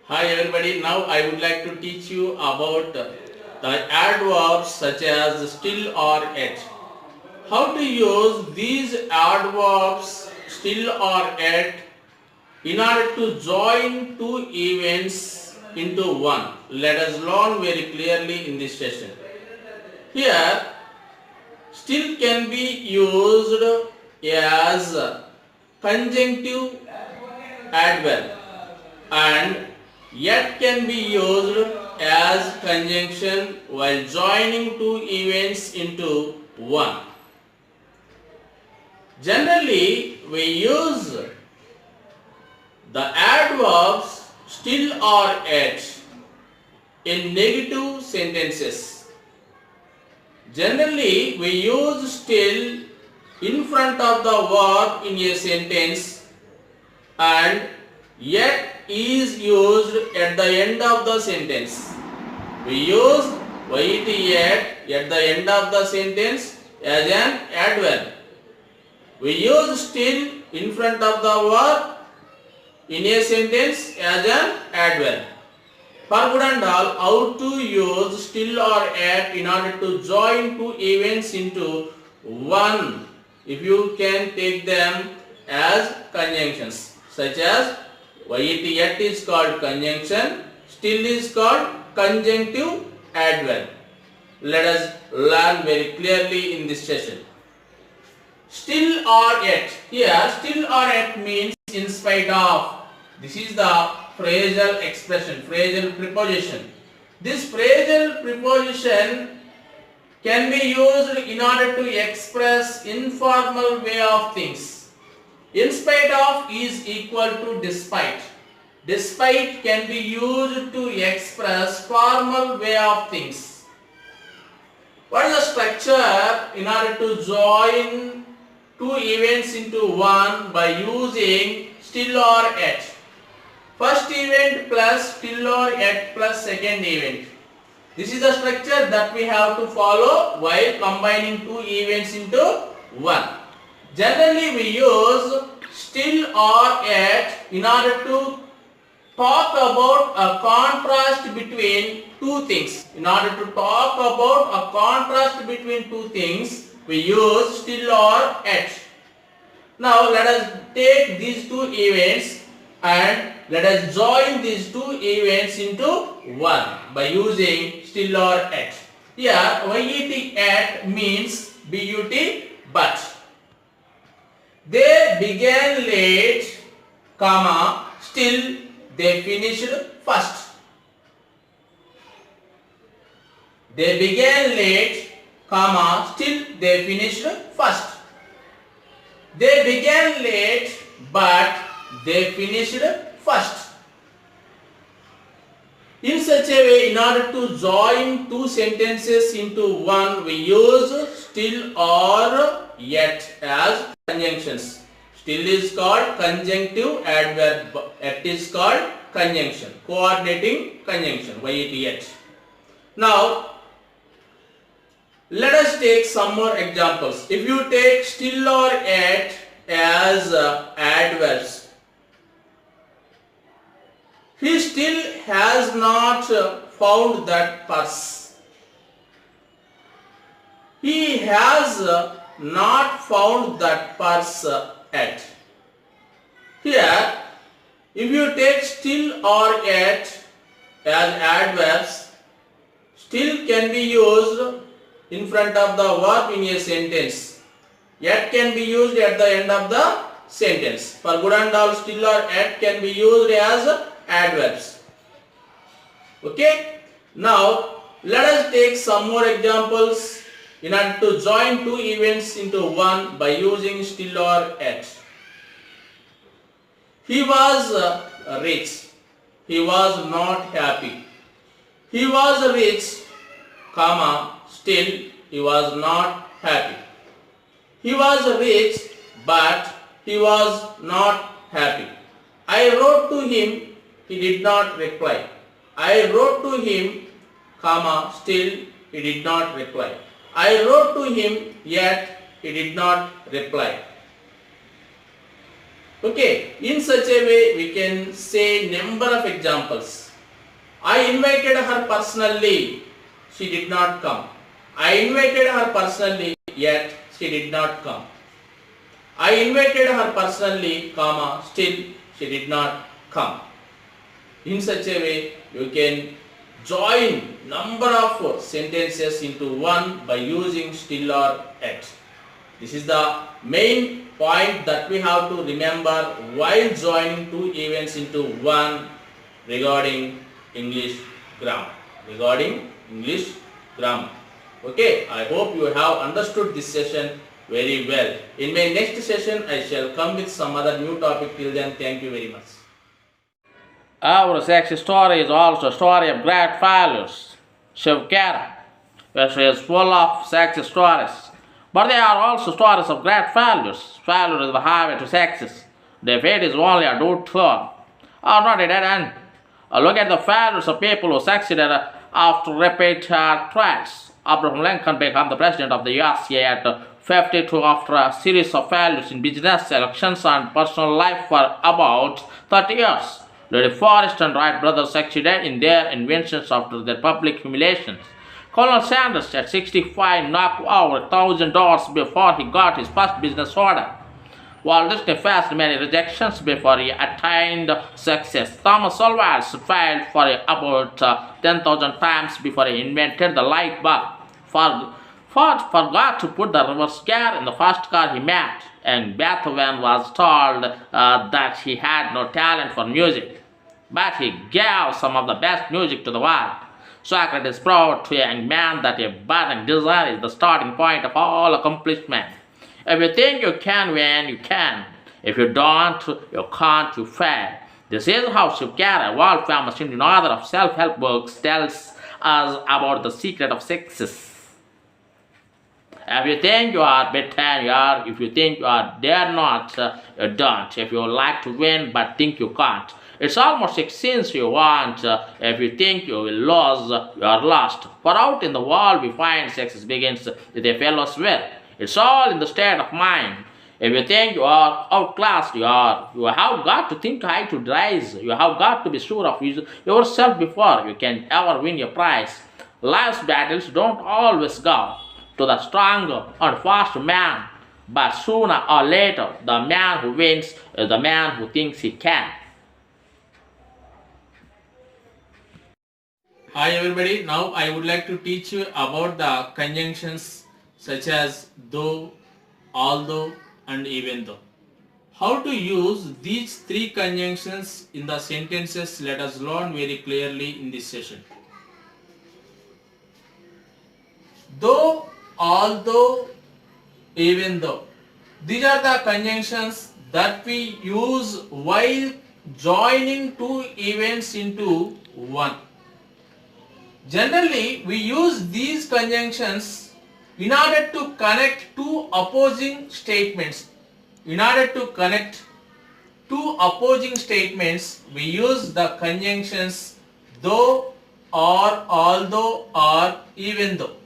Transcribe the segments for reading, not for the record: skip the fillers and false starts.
Hi everybody, now I would like to teach you about the adverbs such as still or yet. How to use these adverbs still or yet in order to join two events into one. Let us learn very clearly in this session. Here, still can be used as conjunctive adverb and yet can be used as conjunction while joining two events into one. Generally, we use the adverbs still or yet in negative sentences. Generally, we use still in front of the verb in a sentence and yet is used at the end of the sentence. We use yet at the end of the sentence as an adverb. We use still in front of the verb in a sentence as an adverb. For good and all, how to use still or yet in order to join two events into one, if you can take them as conjunctions, such as yet is called conjunction, still is called conjunctive adverb. Let us learn very clearly in this session. Still or yet. Here, still or yet means in spite of. This is the phrasal expression, phrasal preposition. This phrasal preposition can be used in order to express informal way of things. In spite of is equal to despite. Despite can be used to express formal way of things. What is the structure in order to join two events into one by using still or yet? First event plus still or yet plus second event. This is the structure that we have to follow while combining two events into one. Generally, we use still or yet in order to talk about a contrast between two things. In order to talk about a contrast between two things, we use still or yet. Now, let us take these two events and let us join these two events into one by using still or yet. Here, yet means but. They began late, comma, still they finished first. They began late, comma, still they finished first. They began late, but they finished first. In such a way, in order to join two sentences into one, we use still or yet as conjunctions. Still is called conjunctive adverb, yet is called conjunction, coordinating conjunction, yet. Now, let us take some more examples. If you take still or yet as adverbs, he still has not found that purse. He has not found that purse yet. Here, if you take still or yet as adverbs, still can be used in front of the verb in a sentence. Yet can be used at the end of the sentence. For good and all, still or yet can be used as adverbs. Okay. Now, let us take some more examples in order to join two events into one by using still or yet. He was rich. He was not happy. He was rich, comma, still he was not happy. He was rich, but he was not happy. I wrote to him, he did not reply. I wrote to him, comma, still he did not reply. I wrote to him, yet he did not reply. Okay, in such a way we can say number of examples. I invited her personally, she did not come. I invited her personally, yet she did not come. I invited her personally, comma, still she did not come. In such a way, you can join number of sentences into one by using still or yet. This is the main point that we have to remember while joining two events into one regarding English grammar. Okay, I hope you have understood this session very well. In my next session, I shall come with some other new topic. Till then, thank you very much. Our sex story is also a story of great failures. Shivkara, which is full of sex stories. But they are also stories of great failures. Failure is the highway to success. Defeat is only a detour, or not a dead end. Look at the failures of people who succeeded after repeated tries. Abraham Lincoln became the president of the USA at 52 after a series of failures in business, elections, and personal life for about 30 years. The Forrest and Wright brothers succeeded in their inventions after their public humiliations. Colonel Sanders, at 65, knocked over $1,000 before he got his first business order. Walt Disney faced many rejections before he attained success. Thomas Alva failed for about 10,000 times before he invented the light bulb. Ford forgot to put the reverse gear in the first car he made, and Beethoven was told that he had no talent for music. But he gave some of the best music to the world. Socrates proved to a young man that a burning desire is the starting point of all accomplishment. If you think you can win, you can. If you don't, you can't, you fail. This is how Shivkara, a world-famous Indian author of self-help books, tells us about the secret of success. If you think you are better, you are. If you think you are, dare not, you don't. If you like to win but think you can't, it's almost a since you want. If you think you will lose, you are lost. For out in the world we find success begins with a fellow's will. It's all in the state of mind. If you think you are outclassed, you are. You have got to think high to rise. You have got to be sure of yourself before you can ever win your prize. Life's battles don't always go to the stronger and faster man, but sooner or later the man who wins is the man who thinks he can. Hi everybody, now I would like to teach you about the conjunctions such as though, although and even though. How to use these three conjunctions in the sentences, let us learn very clearly in this session. Though, although, even though. These are the conjunctions that we use while joining two events into one. Generally, we use these conjunctions in order to connect two opposing statements. In order to connect two opposing statements, we use the conjunctions though, or, although, or, even though.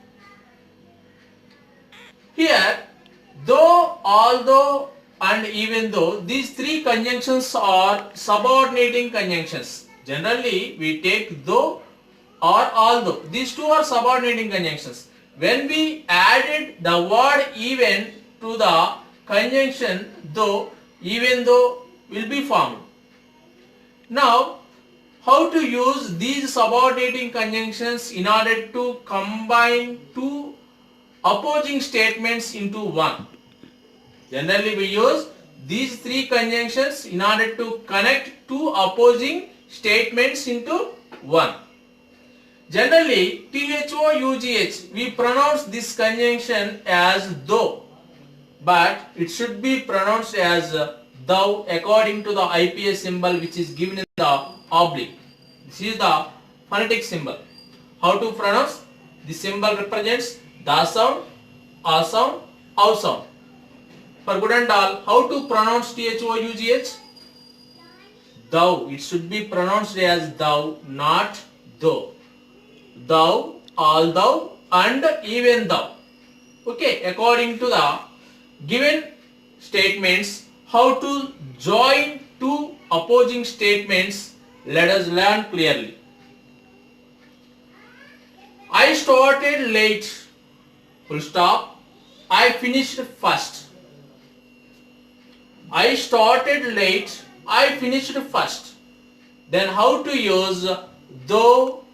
Here, though, although, and even though, these three conjunctions are subordinating conjunctions. Generally, we take though or although. These two are subordinating conjunctions. When we added the word even to the conjunction though, even though will be formed. Now, how to use these subordinating conjunctions in order to combine two opposing statements into one? Generally, we use these three conjunctions in order to connect two opposing statements into one. Generally, THOUGH, we pronounce this conjunction as though, but it should be pronounced as thou according to the IPS symbol which is given in the oblique. This is the phonetic symbol. How to pronounce? This symbol represents the sound, a sound, ow sound. For good and all, how to pronounce THOUGH? Thou. It should be pronounced as thou, not though. Thou, although, and even thou. Okay, according to the given statements, how to join two opposing statements, let us learn clearly. I started late, full stop. I finished first. I started late, I finished first. Then how to use though,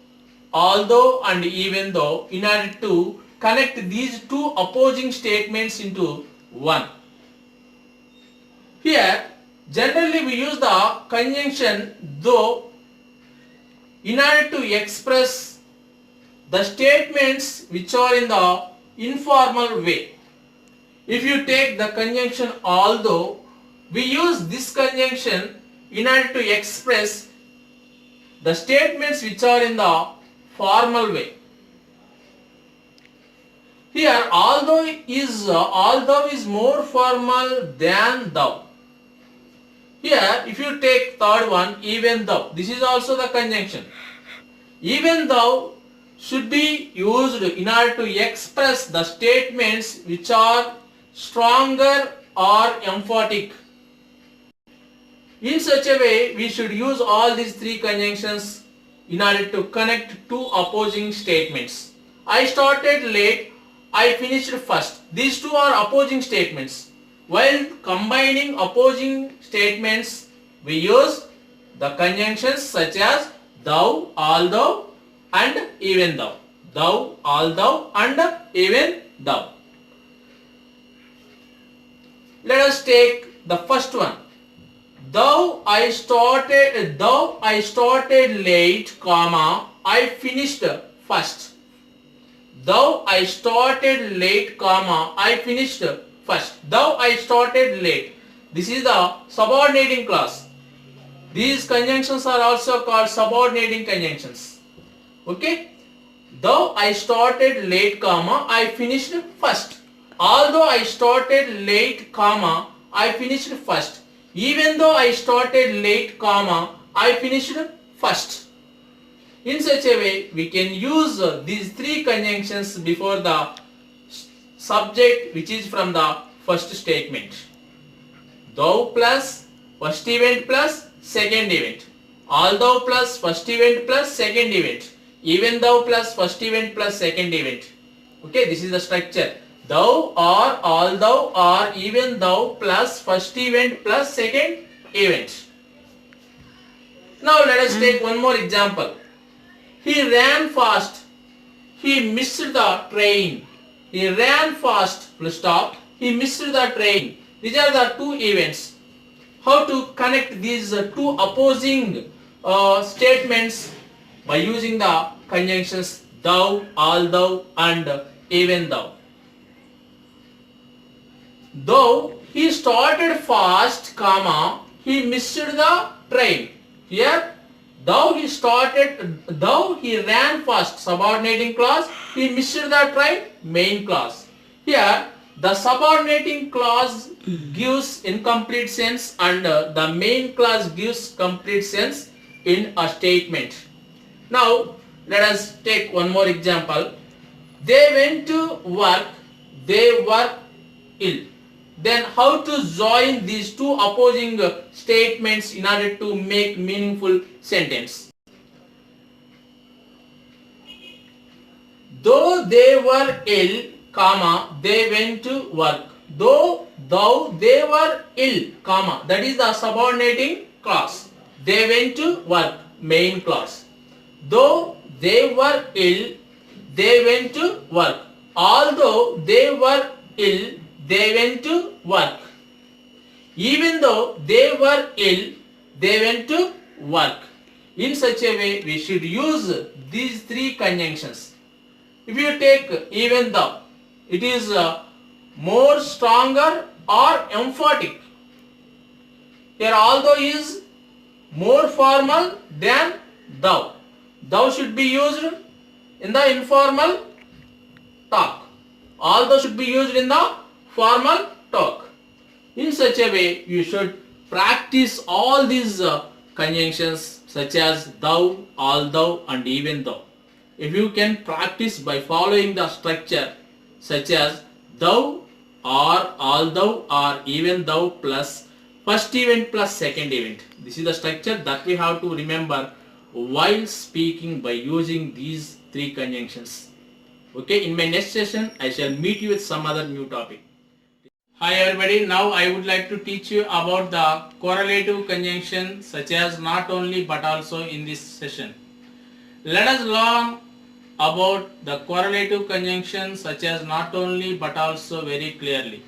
although and even though in order to connect these two opposing statements into one. Here generally we use the conjunction though in order to express the statements which are in the informal way. If you take the conjunction although, we use this conjunction in order to express the statements which are in the formal way. Here although is more formal than thou. Here if you take third one, even though, this is also the conjunction. Even though should be used in order to express the statements which are stronger or emphatic. In such a way, we should use all these three conjunctions in order to connect two opposing statements. I started late, I finished first. These two are opposing statements. While combining opposing statements, we use the conjunctions such as thou, although and even thou. Thou, although and even thou. Let us take the first one. Though I started late, comma, I finished first. Though I started late, comma, I finished first. Though I started late. This is the subordinating clause. These conjunctions are also called subordinating conjunctions. Okay? Though I started late, comma, I finished first. Although I started late, comma, I finished first. Even though I started late, comma, I finished first. In such a way, we can use these three conjunctions before the subject which is from the first statement. Thou plus first event plus second event. Although plus first event plus second event. Even though plus first event plus second event. Okay, this is the structure. Thou or although or even though plus first event plus second event. Now let us take one more example. He ran fast. He missed the train. He ran fast, full stop. He missed the train. These are the two events. How to connect these two opposing statements? By using the conjunctions thou, although and even though. Though he started fast, comma, he missed the train. Here, though he ran fast, subordinating clause, he missed the train, main clause. Here, the subordinating clause gives incomplete sense and the main clause gives complete sense in a statement. Now, let us take one more example. They went to work, they were ill. Then how to join these two opposing statements in order to make meaningful sentence? Though they were ill, comma, they went to work. Though they were ill, comma, that is the subordinating clause. They went to work, main clause. Though they were ill, they went to work. Although they were ill, they went to work. Even though they were ill, they went to work. In such a way, we should use these three conjunctions. If you take even though, it is more stronger or emphatic. Here although is more formal than thou. Thou should be used in the informal talk. Although should be used in the formal talk. In such a way, you should practice all these conjunctions such as thou, although and even though. If you can practice by following the structure such as thou or although or even though plus First event plus second event. This is the structure that we have to remember while speaking by using these three conjunctions. Okay, in my next session, I shall meet you with some other new topic. Hi everybody, now I would like to teach you about the correlative conjunction such as not only but also in this session. Let us learn about the correlative conjunction such as not only but also very clearly.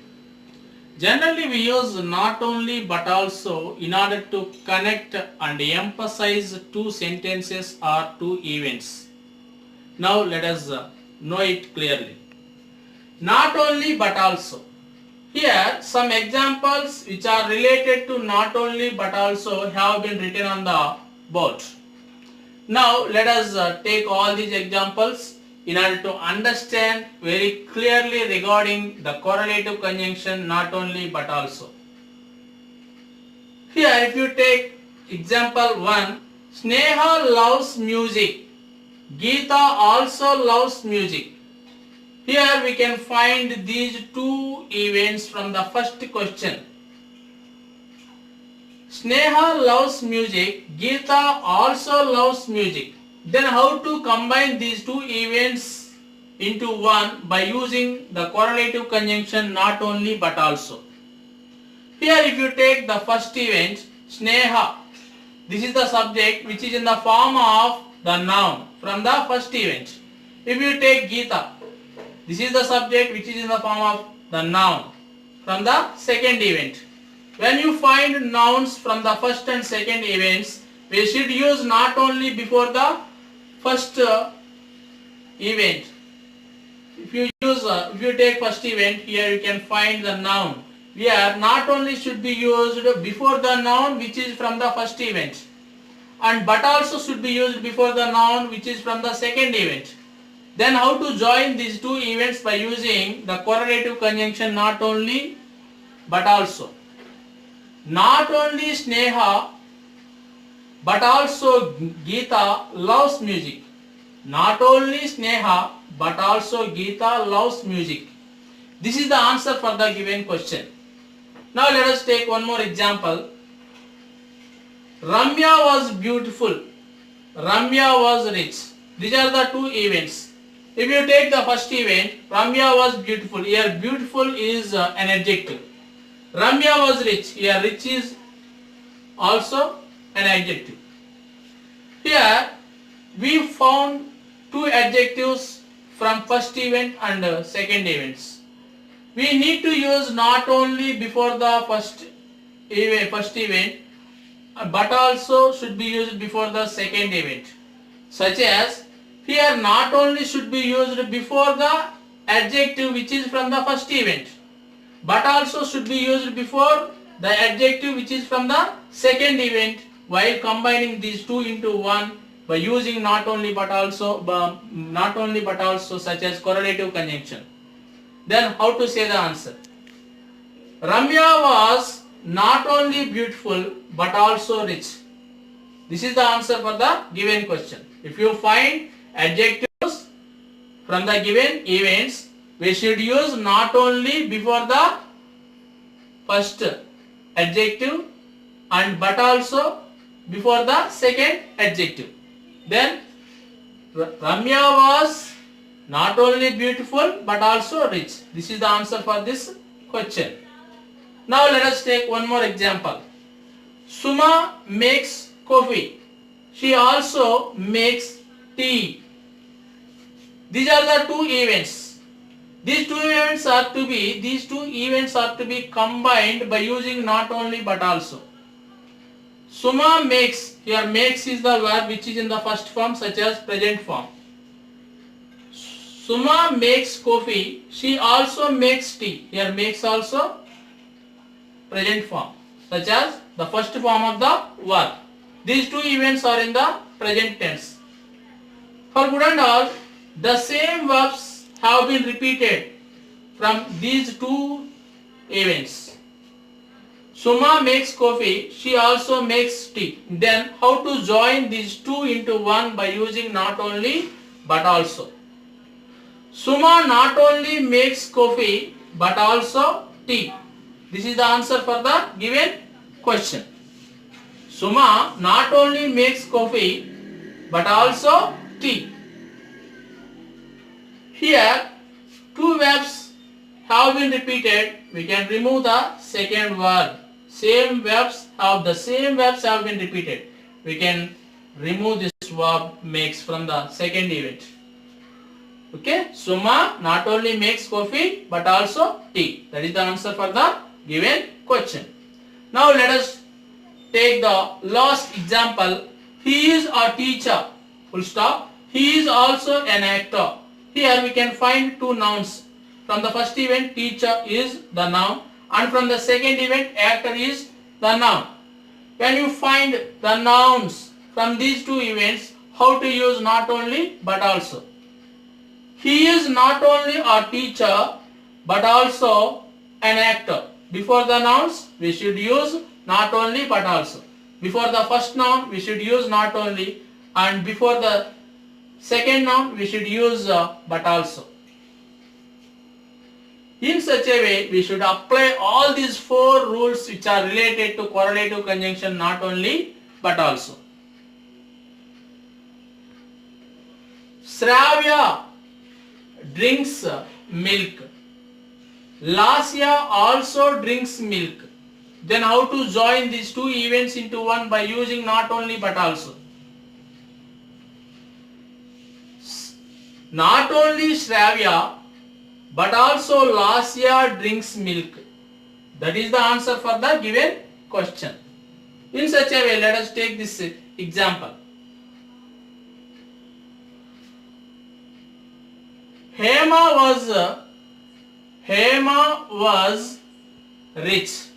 Generally we use not only but also in order to connect and emphasize two sentences or two events. Now let us know it clearly. Not only but also. Here some examples which are related to not only but also have been written on the board. Now let us take all these examples in order to understand very clearly regarding the correlative conjunction not only but also. Here if you take example 1, Sneha loves music, Geeta also loves music. Here we can find these two events from the first question. Sneha loves music, Geeta also loves music. Then how to combine these two events into one by using the correlative conjunction not only but also. Here if you take the first event, Sneha, this is the subject which is in the form of the noun from the first event. If you take Geeta, this is the subject which is in the form of the noun from the second event. When you find nouns from the first and second events, we should use not only before the first event. If you take first event, here you can find the noun. Here not only should be used before the noun which is from the first event, and but also should be used before the noun which is from the second event. Then how to join these two events by using the correlative conjunction not only but also. Not only Sneha but also Geeta loves music. Not only Sneha but also Geeta loves music. This is the answer for the given question. Now let us take one more example. Ramya was beautiful, Ramya was rich. These are the two events. If you take the first event, Ramya was beautiful. Here beautiful is an adjective. Ramya was rich. Here rich is also an adjective. Here we found two adjectives from first event and second events. We need to use not only before the first event but also should be used before the second event. Such as here not only should be used before the adjective which is from the first event, but also should be used before the adjective which is from the second event while combining these two into one by using not only but also such as correlative conjunction. Then how to say the answer? Ramya was not only beautiful but also rich. This is the answer for the given question. If you find adjectives from the given events, we should use not only before the first adjective and but also before the second adjective. Then Ramya was not only beautiful but also rich. This is the answer for this question. Now let us take one more example. Suma makes coffee. She also makes tea. These are the two events. These two events are to be combined by using not only but also. Suma makes, here makes is the verb which is in the first form such as present form. Suma makes coffee, she also makes tea. Here makes also present form such as the first form of the verb. These two events are in the present tense. For good and all, the same verbs have been repeated from these two events. Suma makes coffee, she also makes tea. Then how to join these two into one by using not only but also. Suma not only makes coffee but also tea. This is the answer for the given question. Suma not only makes coffee but also tea. Here two verbs have been repeated. We can remove the second verb. Same verbs have been repeated. We can remove this verb makes from the second event. Okay, Suma not only makes coffee but also tea. That is the answer for the given question. Now let us take the last example. He is a teacher. Full stop. He is also an actor. Here we can find two nouns. From the first event, teacher is the noun, and from the second event, actor is the noun. When you find the nouns from these two events, how to use not only but also. He is not only a teacher but also an actor. Before the nouns, we should use not only but also. Before the first noun, we should use not only, and before the second noun, we should use but also. In such a way, we should apply all these four rules which are related to correlative conjunction not only but also. Shravya drinks milk. Lasya also drinks milk. Then how to join these two events into one by using not only but also. Not only Shravya but also Lasya drinks milk. That is the answer for the given question. In such a way, let us take this example. Hema was rich.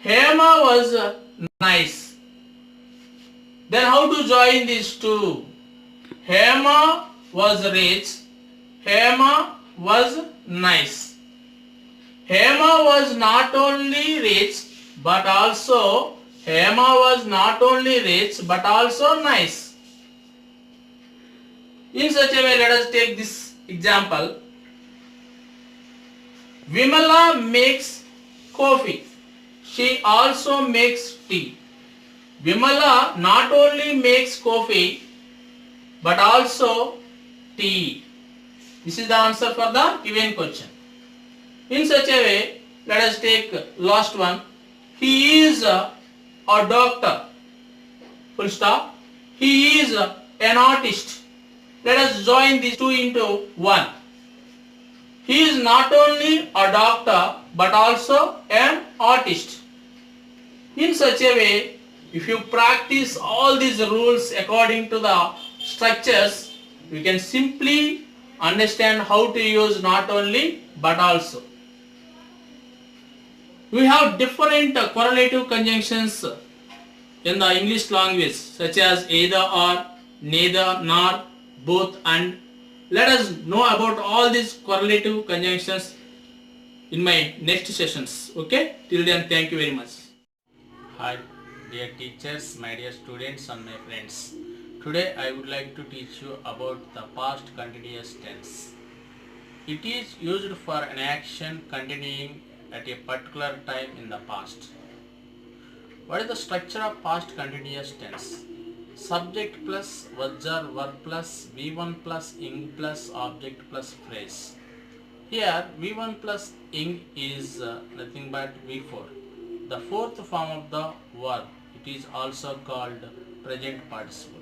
Hema was nice. Then how to join these two? Hema was rich. Hema was nice. Hema was not only rich but also nice. In such a way, let us take this example. Vimala makes coffee. She also makes tea. Vimala not only makes coffee but also tea. This is the answer for the given question. In such a way, let us take last one. He is a doctor. Full stop. He is an artist. Let us join these two into one. He is not only a doctor but also an artist. In such a way, if you practice all these rules according to the structures, you can simply understand how to use not only but also. We have different correlative conjunctions in the English language, such as either or, neither, nor, both, and. Let us know about all these correlative conjunctions in my next sessions. Okay, till then, thank you very much. Hi dear teachers, my dear students and my friends. Today I would like to teach you about the past continuous tense. It is used for an action continuing at a particular time in the past. What is the structure of past continuous tense? Subject plus was or were plus V1 plus ing plus object plus phrase. Here V1 plus ing is nothing but V4. The fourth form of the verb. It is also called present participle.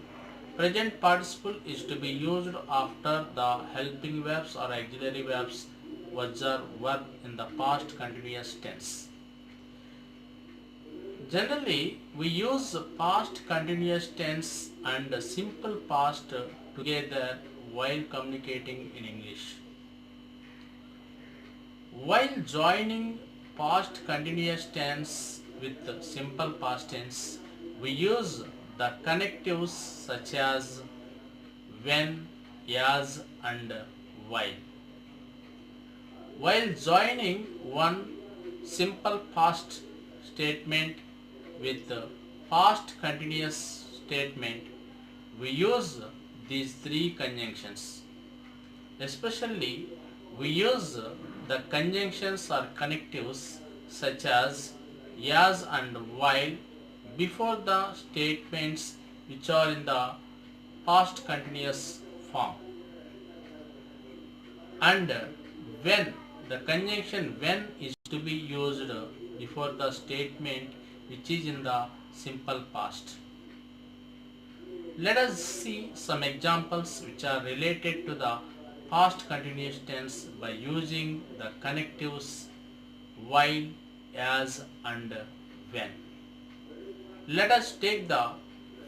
Present participle is to be used after the helping verbs or auxiliary verbs was or were in the past continuous tense. Generally, we use past continuous tense and simple past together while communicating in English. While joining past continuous tense with simple past tense, we use the connectives such as when, as, and while. While joining one simple past statement with past continuous statement, we use these three conjunctions. Especially, we use the conjunctions or connectives such as as and while before the statements which are in the past continuous form. And when, the conjunction when is to be used before the statement which is in the simple past. Let us see some examples which are related to the past continuous tense by using the connectives while, as and when. Let us take the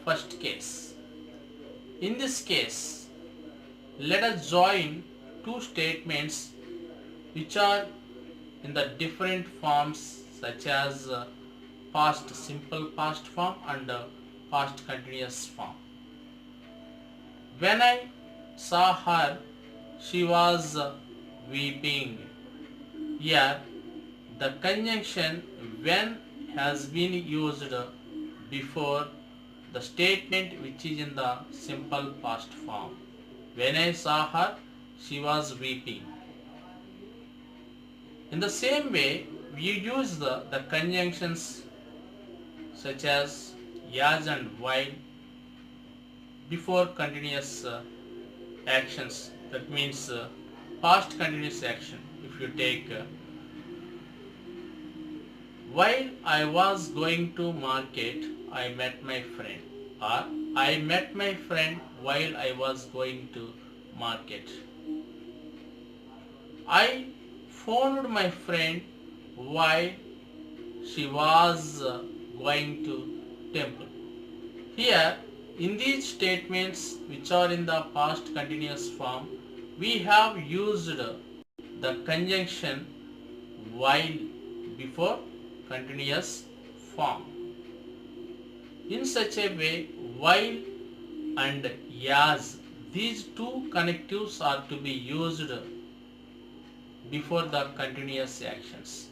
first case. In this case, let us join two statements which are in the different forms such as past simple past form and past continuous form. When I saw her, she was weeping. Here, the conjunction when has been used before the statement which is in the simple past form. When I saw her, she was weeping. In the same way, we use the conjunctions such as and while before continuous actions. That means past continuous action. If you take while I was going to market, I met my friend, or I met my friend while I was going to market. I phoned my friend while she was going to temple. Here, in these statements which are in the past continuous form, we have used the conjunction while before continuous form. In such a way, while and as, these two connectives are to be used before the continuous actions.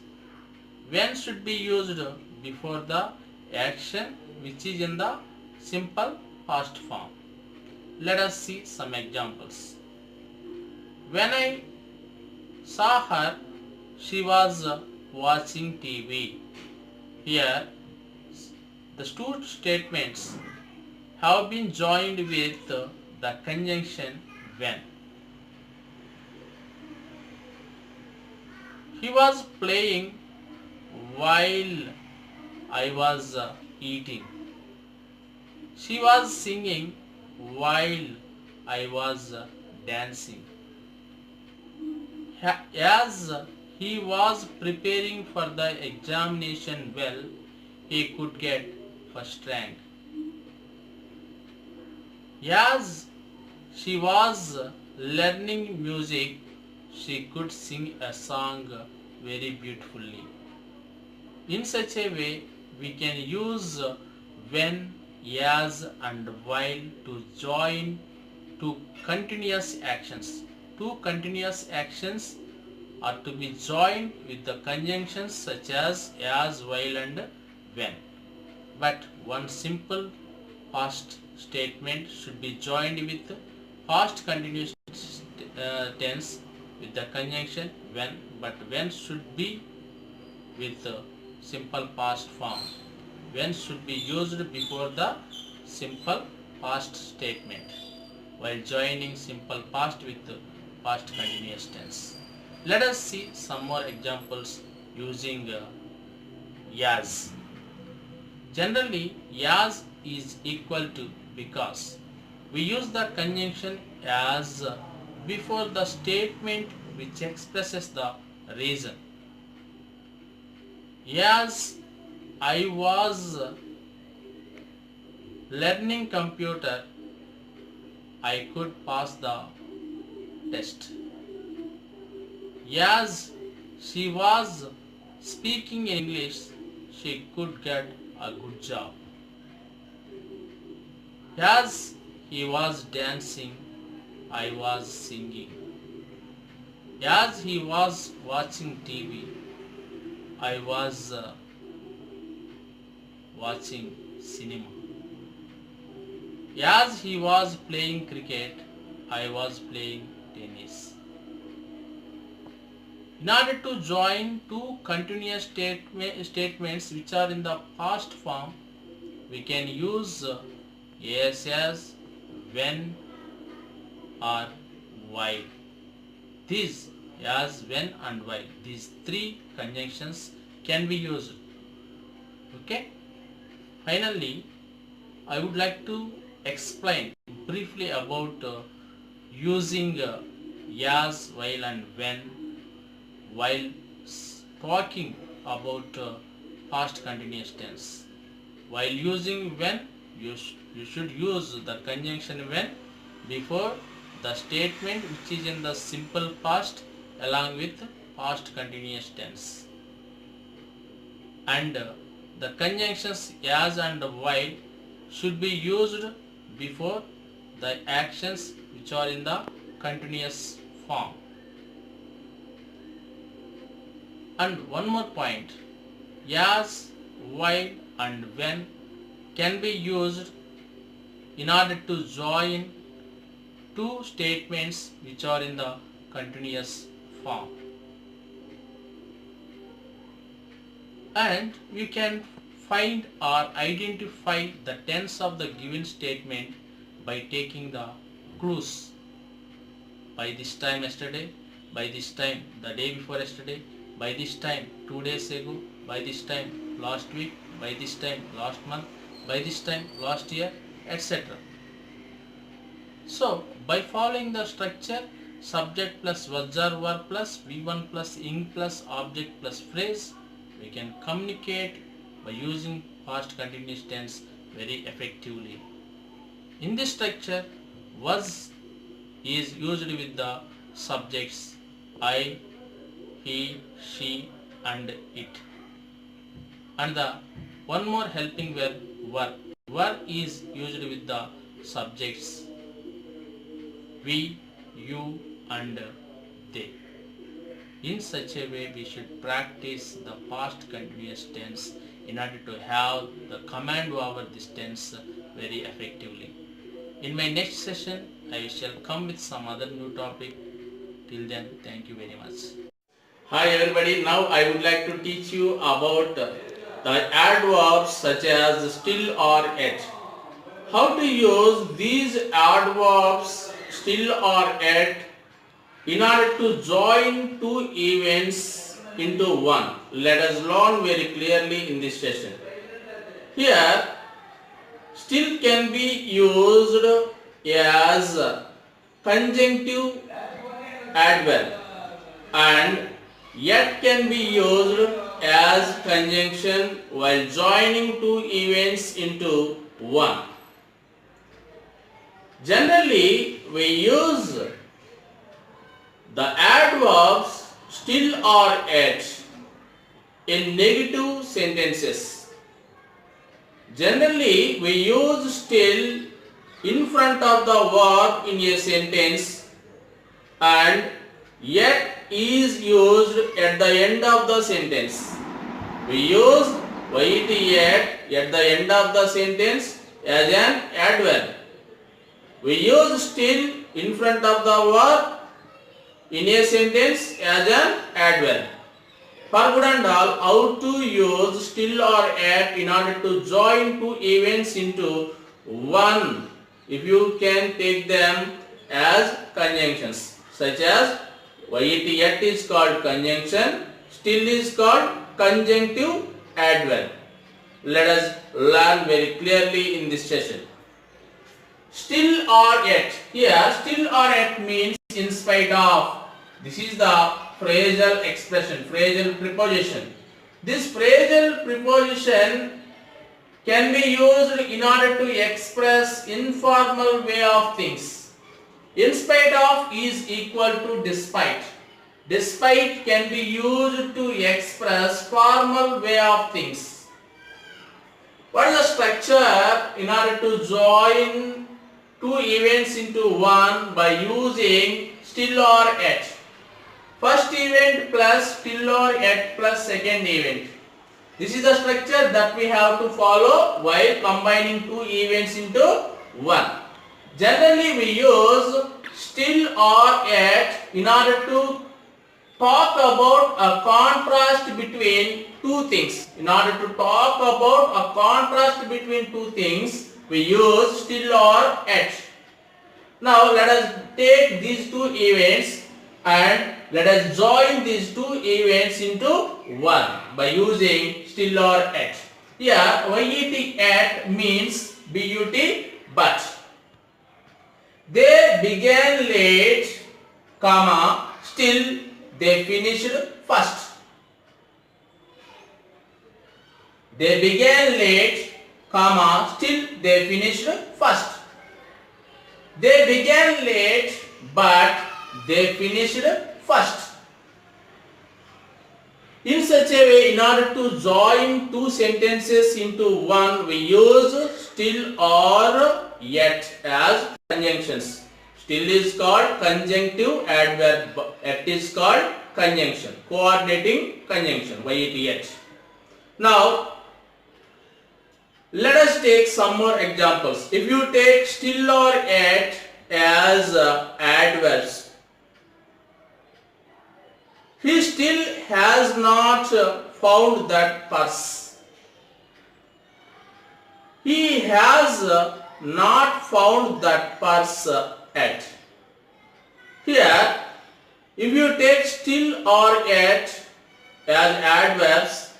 When should be used before the action which is in the simple past form. Let us see some examples. When I saw her, she was watching TV. Here, the two statements have been joined with the conjunction when. He was playing while I was eating. She was singing while I was dancing. As he was preparing for the examination well, he could get first rank. As she was learning music, she could sing a song very beautifully. In such a way, we can use when, as and while to join two continuous actions. Two continuous actions are to be joined with the conjunctions such as, while and when. But one simple past statement should be joined with past continuous tense with the conjunction when, but when should be with simple past form. When should be used before the simple past statement while joining simple past with past continuous tense. Let us see some more examples using as. Generally, as is equal to because. We use the conjunction as before the statement which expresses the reason. As I was learning computer, I could pass the test. As she was speaking English, she could get a good job. As he was dancing, I was singing. As he was watching TV, I was watching cinema. As he was playing cricket, I was playing tennis. In order to join two continuous statements which are in the past form, we can use as, when or while. These as, when and while, these three conjunctions can be used. Okay. Finally, I would like to explain briefly about using as, while and when while talking about past continuous tense. While using when, you should use the conjunction when before the statement which is in the simple past along with past continuous tense. And the conjunctions as and while should be used before the actions which are in the continuous form. And one more point, as, while and when can be used in order to join two statements which are in the continuous form. And we can find or identify the tense of the given statement by taking the clues. By this time yesterday, by this time the day before yesterday, by this time 2 days ago, by this time last week, by this time last month, by this time last year, etc. So by following the structure subject plus was or were plus V1 plus ing plus object plus phrase, we can communicate by using past continuous tense very effectively. In this structure, was is used with the subjects I, he, she and it. And the one more helping verb were. Were is used with the subjects we, you and they. In such a way, we should practice the past continuous tense in order to have the command over this tense very effectively. In my next session, I shall come with some other new topic. Till then, thank you very much. Hi everybody, now I would like to teach you about the adverbs such as still or yet. How to use these adverbs still or yet in order to join two events into one. Let us learn very clearly in this session. Here, still can be used as conjunctive adverb and yet can be used as conjunction while joining two events into one. Generally, we use the adverbs still or yet in negative sentences. Generally, we use still in front of the verb in a sentence and yet is used at the end of the sentence. We use yet at the end of the sentence as an adverb. We use still in front of the verb in a sentence as an adverb. For good and all, how to use still or yet in order to join two events into one, if you can take them as conjunctions, such as yet is called conjunction, still is called conjunctive adverb. Let us learn very clearly in this session. Still or yet. Here, still or yet means in spite of. This is the phrasal expression, phrasal preposition. This phrasal preposition can be used in order to express informal way of things. In spite of is equal to despite. Despite can be used to express formal way of things. What is the structure in order to join two events into one by using still or yet? First event plus still or yet plus second event. This is the structure that we have to follow while combining two events into one. Generally we use still or yet in order to talk about a contrast between two things. In order to talk about a contrast between two things, we use still or yet. Now let us take these two events and let us join these two events into one by using still or yet. Here YET yet means BUT but. They began late, comma, still they finished first. They began late, comma, still they finished first. They began late but they finished first. In such a way, in order to join two sentences into one, we use still or yet as conjunctions. Still is called conjunctive adverb, yet is called conjunction, coordinating conjunction, YET yet. Now, let us take some more examples. If you take still or yet as adverbs, he still has not found that purse. He has not found that purse yet. Here, if you take still or yet as adverbs,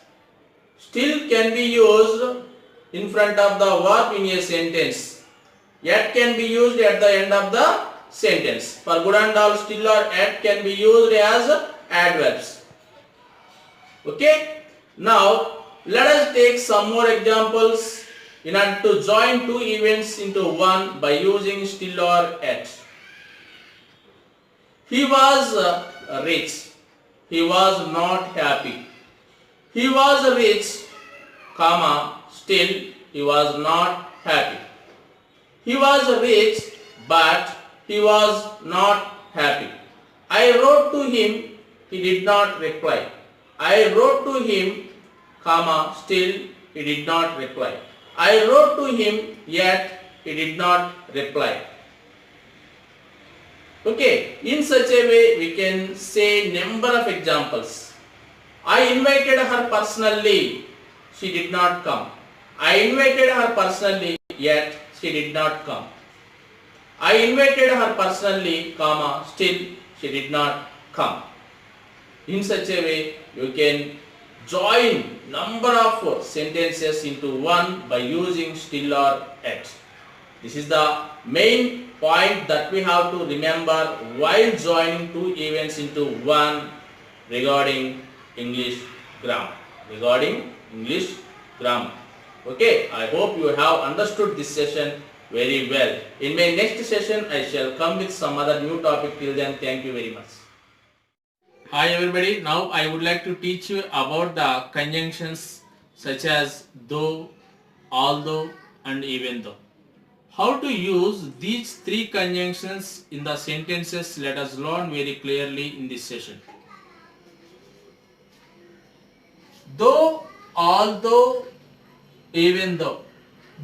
still can be used in front of the verb in a sentence. Yet can be used at the end of the sentence. For good and all, still or yet can be used as adverbs. Okay. Now let us take some more examples in order to join two events into one by using still or yet. He was rich. He was not happy. He was rich, comma, still he was not happy. He was rich but he was not happy. I wrote to him, he did not reply. I wrote to him, comma, still he did not reply. I wrote to him, yet he did not reply. Okay, in such a way we can say number of examples. I invited her personally, she did not come. I invited her personally, yet she did not come. I invited her personally, comma, still she did not come. In such a way, you can join number of sentences into one by using still or yet. This is the main point that we have to remember while joining two events into one regarding English grammar. Okay, I hope you have understood this session very well. In my next session, I shall come with some other new topic. Till then, thank you very much. Hi everybody, now I would like to teach you about the conjunctions such as though, although and even though. How to use these three conjunctions in the sentences, let us learn very clearly in this session. Though, although, even though.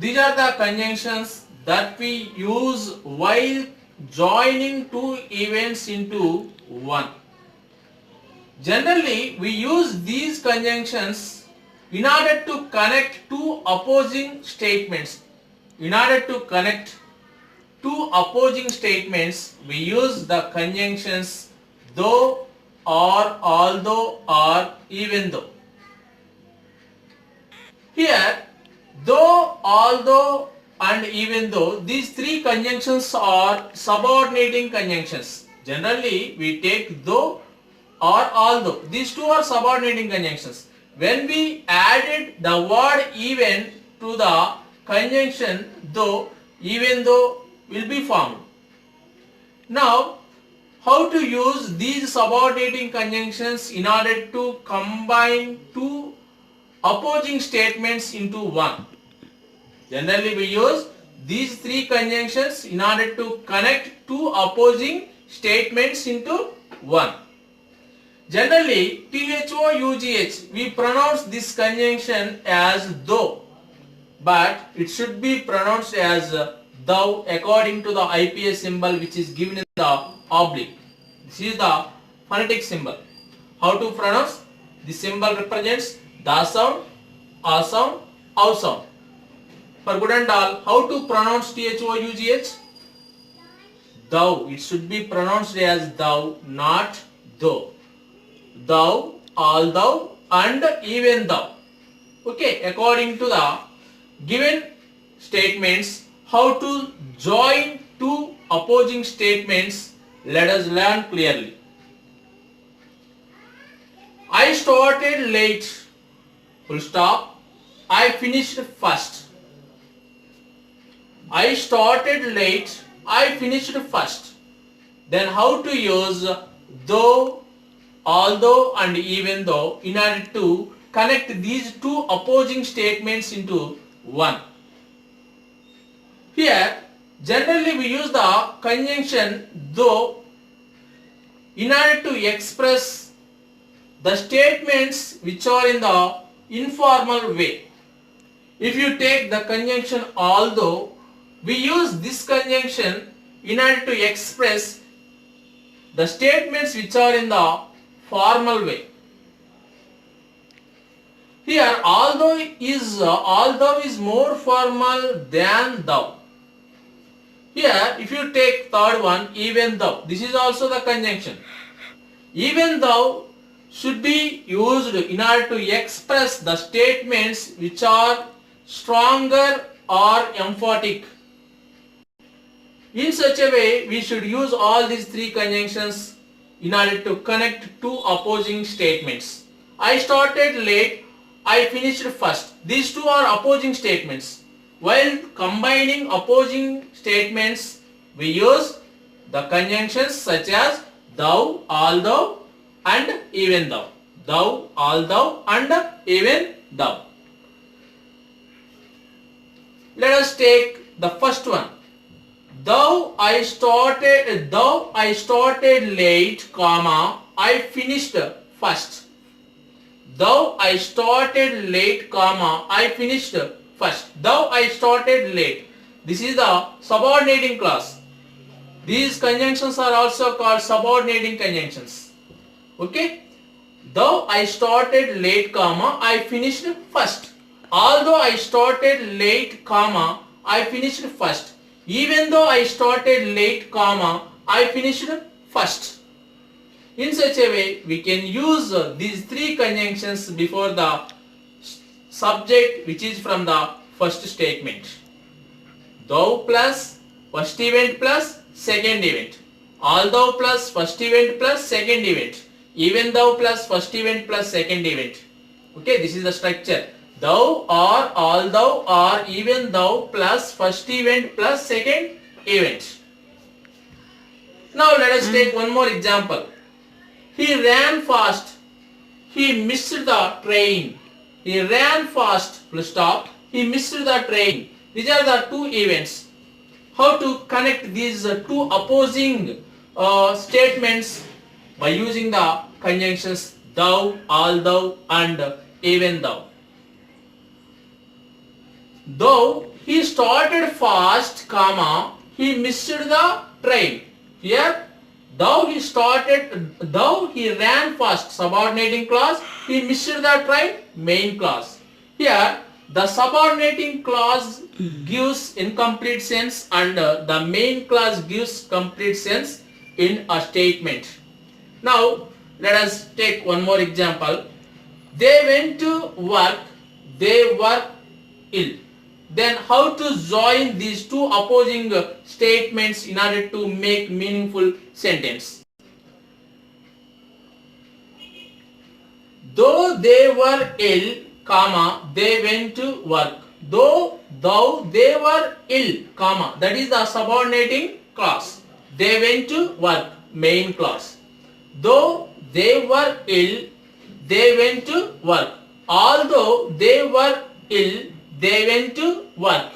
These are the conjunctions that we use while joining two events into one. Generally, we use these conjunctions in order to connect two opposing statements. In order to connect two opposing statements, we use the conjunctions though, or, although, or, even though. Here, though, although, and even though, these three conjunctions are subordinating conjunctions. Generally, we take though or although. These two are subordinating conjunctions. When we added the word even to the conjunction though, even though will be formed. Now, how to use these subordinating conjunctions in order to combine two opposing statements into one? Generally, we use these three conjunctions in order to connect two opposing statements into one. Generally, THOUGH, we pronounce this conjunction as though, but it should be pronounced as thou according to the IPS symbol which is given in the oblique. This is the phonetic symbol. How to pronounce? The symbol represents the sound, a sound, ow sound. For good and all, how to pronounce THOUGH? Thou. It should be pronounced as thou, not thou. Thou, all thou, and even thou. Okay, according to the given statements, how to join two opposing statements, let us learn clearly. I started late, full stop. I finished first. I started late, I finished first. Then how to use though, although and even though in order to connect these two opposing statements into one. Here generally we use the conjunction though in order to express the statements which are in the informal way. If you take the conjunction although, we use this conjunction in order to express the statements which are in the formal way. Here although is more formal than thou. Here if you take third one, even though, this is also the conjunction. Even though should be used in order to express the statements which are stronger or emphatic. In such a way, we should use all these three conjunctions in order to connect two opposing statements. I started late, I finished first. These two are opposing statements. While combining opposing statements, we use the conjunctions such as thou, although, and even thou. Thou, although, and even thou. Let us take the first one. Though I started late, comma, I finished first. Though I started late, comma, I finished first. Though I started late. This is the subordinating clause. These conjunctions are also called subordinating conjunctions. Okay. Though I started late, comma, I finished first. Although I started late, comma, I finished first. Even though I started late, comma, I finished first. In such a way, we can use these three conjunctions before the subject which is from the first statement. Thou plus first event plus second event. Although plus first event plus second event. Even though plus first event plus second event. Okay, this is the structure. Thou or although or even though plus first event plus second event. Now let us take one more example. He ran fast. He missed the train. He ran fast, full stop. He missed the train. These are the two events. How to connect these two opposing statements? By using the conjunctions thou, although, and even though. Though he started fast, comma, he missed the train. Here, though he ran fast, subordinating clause, he missed the train, main clause. Here, the subordinating clause gives incomplete sense and the main clause gives complete sense in a statement. Now, let us take one more example. They went to work, they were ill. Then how to join these two opposing statements in order to make meaningful sentence? Though they were ill, comma, they went to work. Though they were ill, comma, that is the subordinating clause. They went to work, main clause. Though they were ill, they went to work. Although they were ill, they went to work.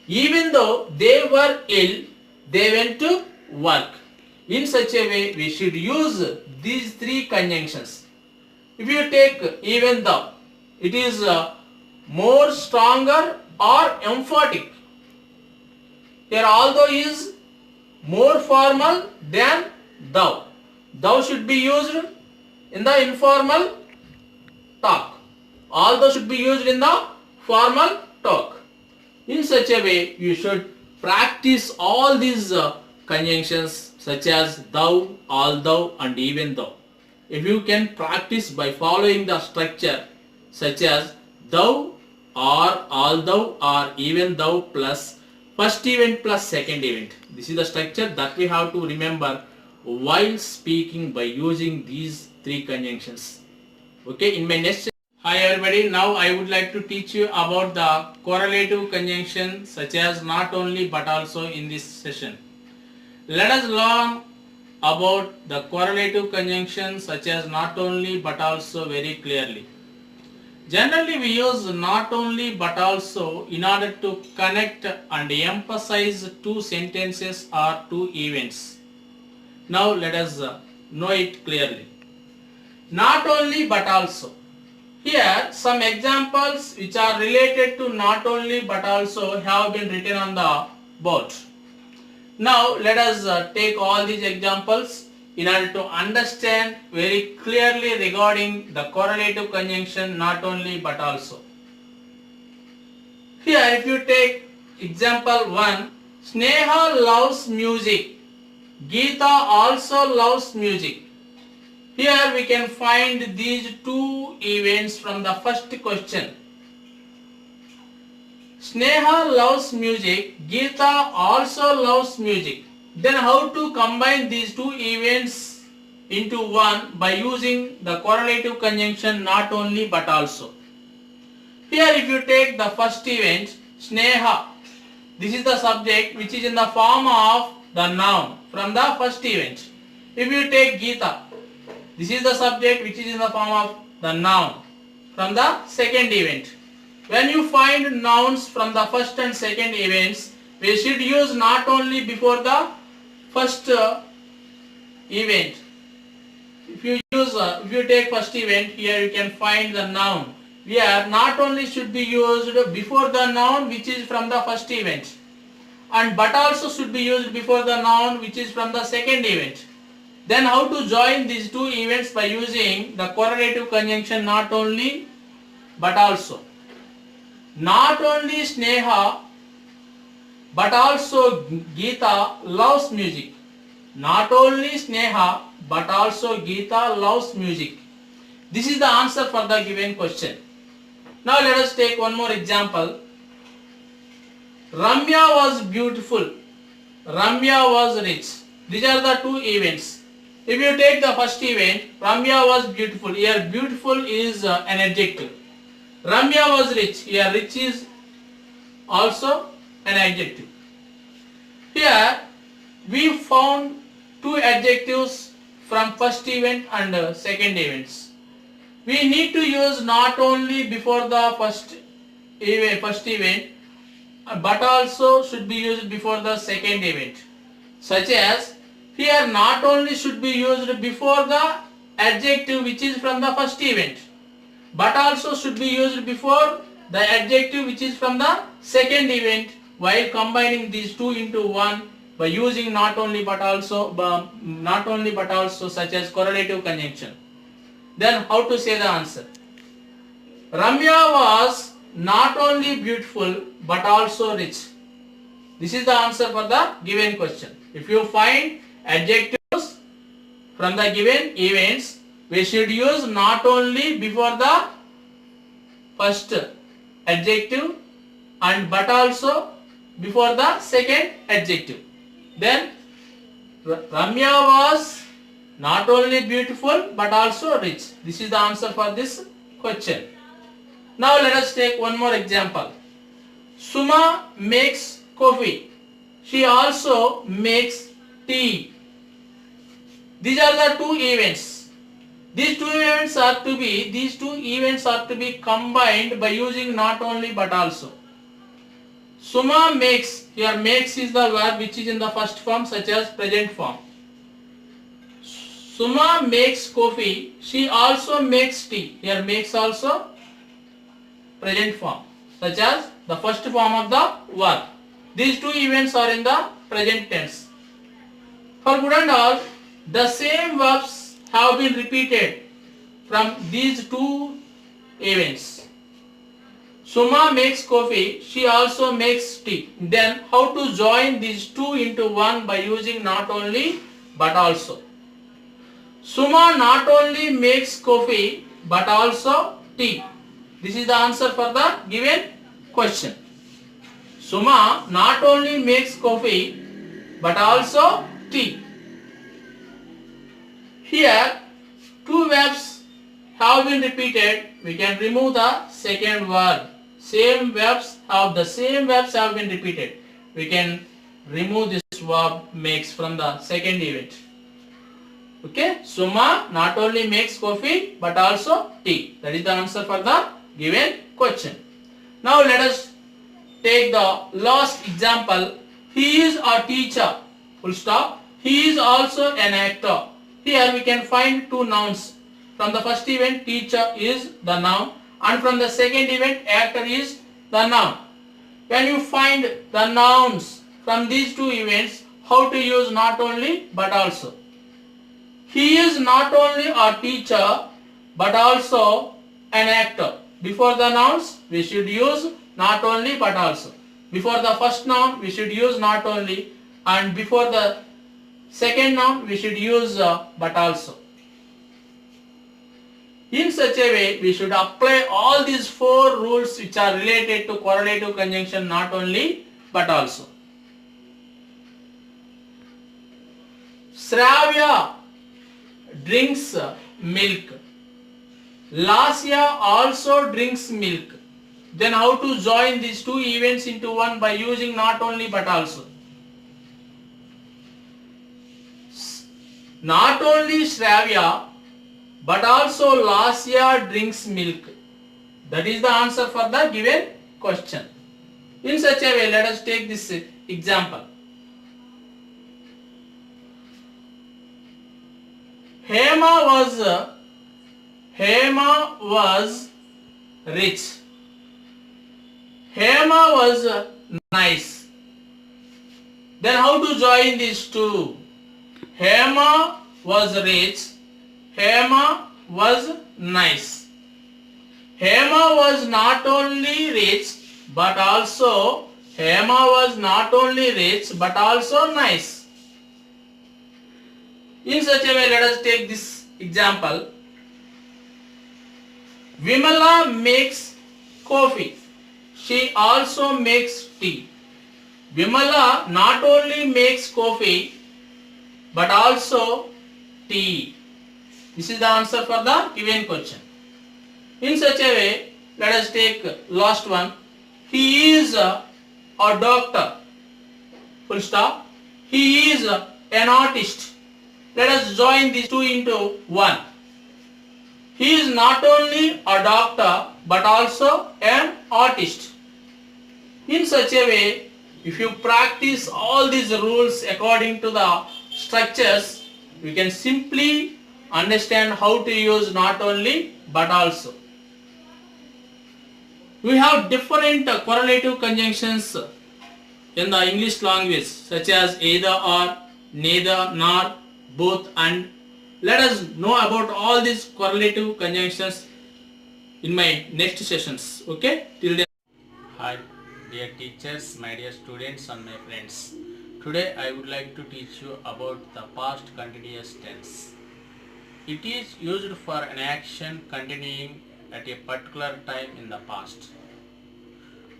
Even though they were ill, they went to work. In such a way, we should use these three conjunctions. If you take even though, it is more stronger or emphatic. Here although is more formal than thou. Thou should be used in the informal talk. All those should be used in the formal talk. In such a way, you should practice all these conjunctions such as thou, although and even though. If you can practice by following the structure such as thou or although or even though plus first event plus second event. This is the structure that we have to remember while speaking by using these three conjunctions. Okay, in my next. Hi everybody, now I would like to teach you about the correlative conjunction such as not only but also in this session. Let us learn about the correlative conjunction such as not only but also very clearly. Generally we use not only but also in order to connect and emphasize two sentences or two events. Now let us know it clearly. Not only but also. Here some examples which are related to not only but also have been written on the board. Now let us take all these examples in order to understand very clearly regarding the correlative conjunction not only but also. Here if you take example 1, Sneha loves music. Geeta also loves music. Here we can find these two events from the first question. Sneha loves music, Geeta also loves music. Then how to combine these two events into one by using the correlative conjunction not only but also. Here if you take the first event, Sneha, this is the subject which is in the form of the noun from the first event. If you take Geeta, this is the subject which is in the form of the noun from the second event. When you find nouns from the first and second events, we should use not only before the first event. If you take first event, here you can find the noun. Here not only should be used before the noun which is from the first event, and but also should be used before the noun which is from the second event. Then how to join these two events by using the correlative conjunction not only but also. Not only Sneha but also Geeta loves music. Not only Sneha but also Geeta loves music. This is the answer for the given question. Now let us take one more example. Ramya was beautiful. Ramya was rich. These are the two events. If you take the first event, Ramya was beautiful. Here beautiful is an adjective. Ramya was rich. Here rich is also an adjective. Here we found two adjectives from first event and second events. We need to use not only before the first event but also should be used before the second event. Such as here not only should be used before the adjective which is from the first event, but also should be used before the adjective which is from the second event while combining these two into one by using not only but also such as correlative conjunction. Then how to say the answer? Ramya was not only beautiful but also rich. This is the answer for the given question. If you find adjectives from the given events, we should use not only before the first adjective and but also before the second adjective. Then Ramya was not only beautiful but also rich. This is the answer for this question. Now let us take one more example. Suma makes coffee. She also makes tea. These are the two events. These two events are to be combined by using not only but also. Suma makes, here makes is the verb which is in the first form such as present form. Suma makes coffee, she also makes tea. Here makes also present form such as the first form of the verb. These two events are in the present tense. For good and all, the same verbs have been repeated from these two events. Suma makes coffee, she also makes tea. Then how to join these two into one by using not only but also. Suma not only makes coffee but also tea. This is the answer for the given question. Suma not only makes coffee but also tea. Here two verbs have been repeated. We can remove the second verb. Same verbs have been repeated. We can remove this verb makes from the second event. Okay, Suma not only makes coffee but also tea. That is the answer for the given question. Now let us take the last example. He is a teacher. Full stop. He is also an actor. Here we can find two nouns. From the first event, teacher is the noun, and from the second event, actor is the noun. When you find the nouns from these two events, how to use not only but also. He is not only a teacher but also an actor. Before the nouns, we should use not only but also. Before the first noun, we should use not only, and before the second noun, we should use but also. In such a way, we should apply all these four rules which are related to correlative conjunction not only but also. Shravya drinks milk. Lasya also drinks milk. Then how to join these two events into one by using not only but also. Not only Shravya but also Lasya drinks milk. That is the answer for the given question. In such a way, let us take this example. Hema was rich. Hema was nice. Then how to join these two? Hema was rich. Hema was nice. Hema was not only rich but also nice. In such a way, let us take this example. Vimala makes coffee. She also makes tea. Vimala not only makes coffee but also tea. This is the answer for the given question. In such a way, let us take last one. He is a doctor. Full stop. He is an artist. Let us join these two into one. He is not only a doctor but also an artist. In such a way, if you practice all these rules according to the structures, we can simply understand how to use not only but also. We have different correlative conjunctions in the English language, such as either or, neither, nor, both, and. Let us know about all these correlative conjunctions in my next sessions. Okay, till then. Hi dear teachers, my dear students and my friends. Today I would like to teach you about the past continuous tense. It is used for an action continuing at a particular time in the past.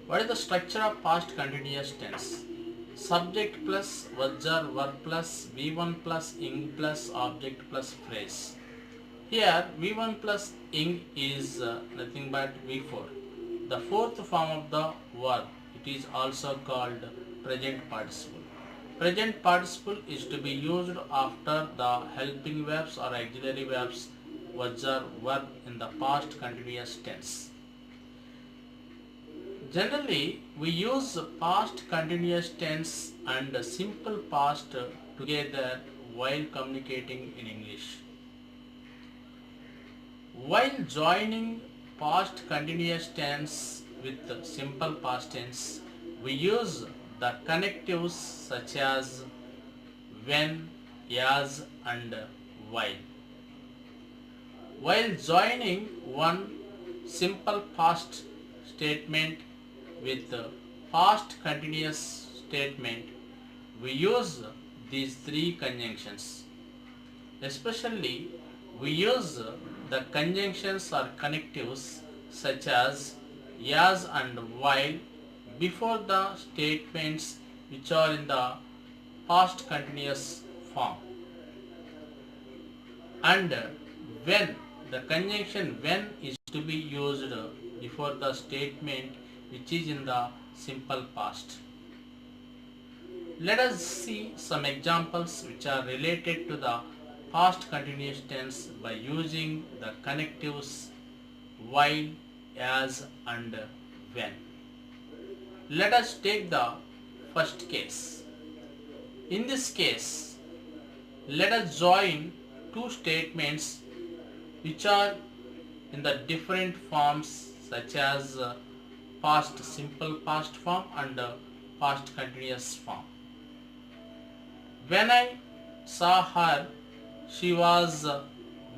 What is the structure of past continuous tense? Subject plus vajjar verb plus V1 plus ing plus object plus phrase. Here V1 plus ing is nothing but V4. The fourth form of the verb. It is also called present participle. Present participle is to be used after the helping verbs or auxiliary verbs vajjar verb in the past continuous tense. Generally, we use past continuous tense and simple past together while communicating in English. While joining past continuous tense with simple past tense, we use the connectives such as when, as and while. While joining one simple past statement with the past continuous statement, we use these three conjunctions. Especially, we use the conjunctions or connectives such as and while before the statements which are in the past continuous form. And when, the conjunction when is to be used before the statement which is in the simple past. Let us see some examples which are related to the past continuous tense by using the connectives while, as and when. Let us take the first case. In this case, let us join two statements which are in the different forms such as past simple past form and past continuous form. When I saw her, she was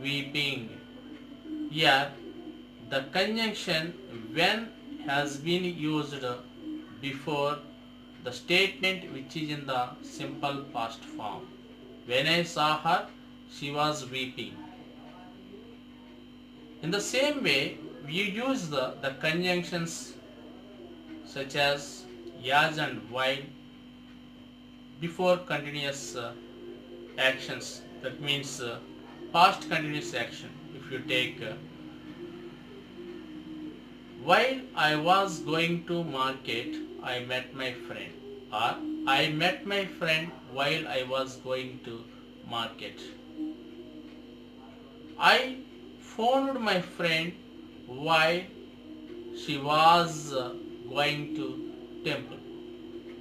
weeping. Here, the conjunction when has been used before the statement which is in the simple past form. When I saw her, she was weeping. In the same way, we use the conjunctions such as and while before continuous actions. That means past continuous action. If you take while I was going to market, I met my friend, or I met my friend while I was going to market. I phoned my friend while she was going to temple.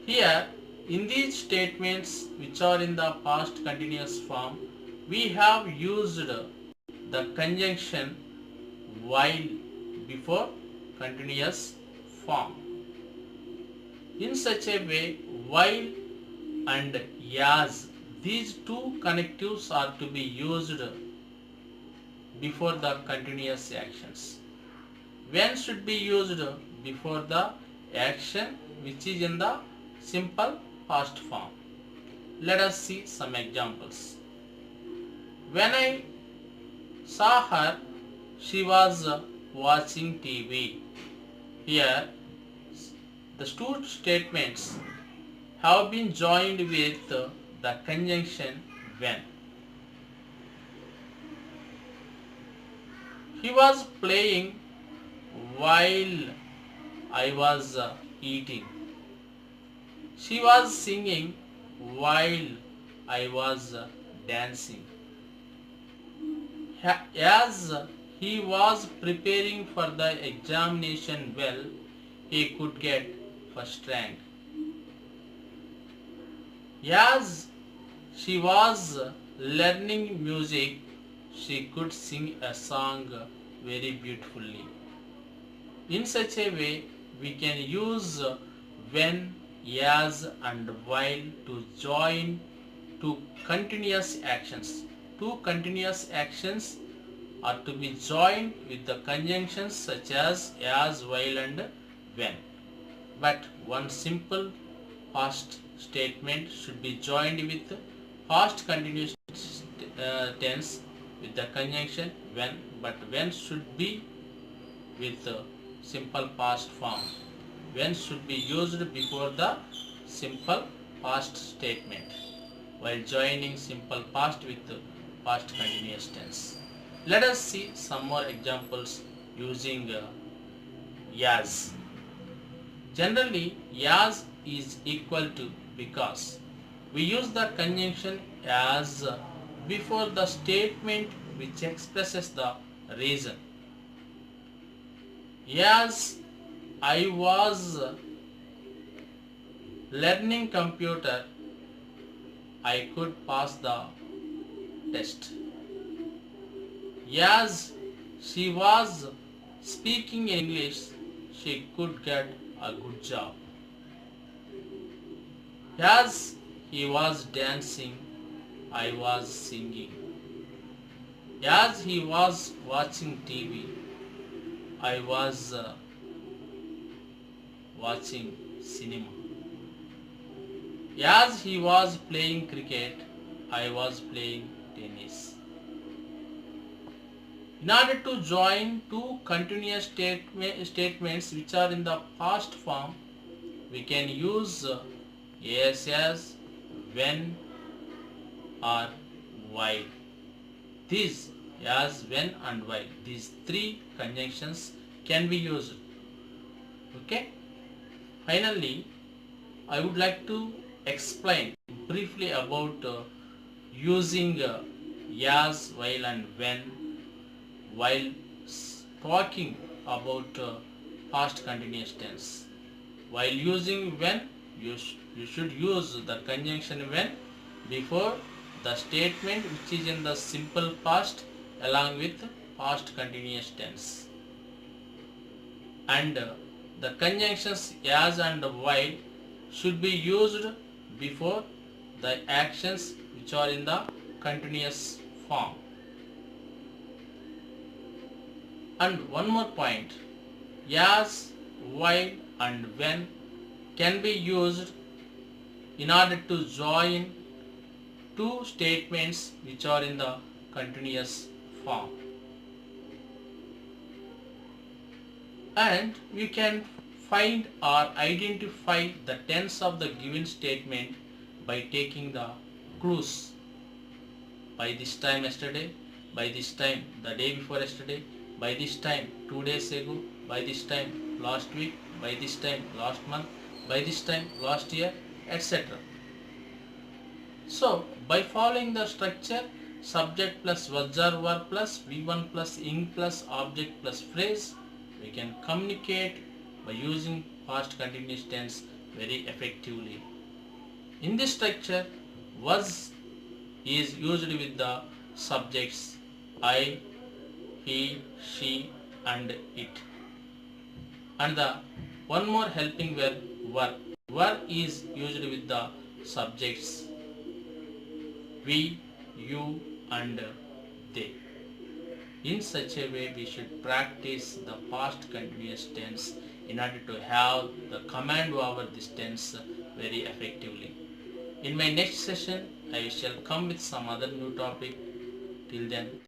Here, in these statements which are in the past continuous form, we have used the conjunction while before continuous form. In such a way, while and as, these two connectives are to be used before the continuous actions. When should be used before the action which is in the simple past form. Let us see some examples. When I saw her, she was watching TV. Here, the two statements have been joined with the conjunction when. He was playing while I was eating. She was singing while I was dancing. As he was preparing for the examination well, he could get first rank. As she was learning music, she could sing a song very beautifully. In such a way, we can use when, as and while to join two continuous actions. Two continuous actions are to be joined with the conjunctions such as, while and when. But one simple past statement should be joined with past continuous tense with the conjunction when, but when should be with simple past form. When should be used before the simple past statement while joining simple past with past continuous tense. Let us see some more examples using as. Generally, as is equal to because. We use the conjunction as before the statement which expresses the reason. As I was learning computer, I could pass the test. As she was speaking English, she could get a good job. As he was dancing, I was singing. As he was watching TV, I was watching cinema. As he was playing cricket, I was playing tennis. In order to join two continuous statements which are in the past form, we can use as, when or while. These as, when and while. These three conjunctions can be used. Okay. Finally, I would like to explain briefly about using as, while and when while talking about past continuous tense. While using when, you should use the conjunction when before the statement which is in the simple past along with past continuous tense. And the conjunctions as and while should be used before the actions which are in the continuous form. And one more point, as, while and when can be used in order to join two statements which are in the continuous form. And we can find or identify the tense of the given statement by taking the clues. By this time yesterday, by this time the day before yesterday, by this time 2 days ago, by this time last week, by this time last month, by this time last year, etc. So by following the structure subject plus was or were plus V1 plus ing plus object plus phrase, we can communicate by using past continuous tense very effectively. In this structure, was is used with the subjects I, he, she and it. And the one more helping verb were. Were is used with the subjects we, you and they. In such a way, we should practice the past continuous tense in order to have the command over this tense very effectively. In my next session, I shall come with some other new topic. Till then,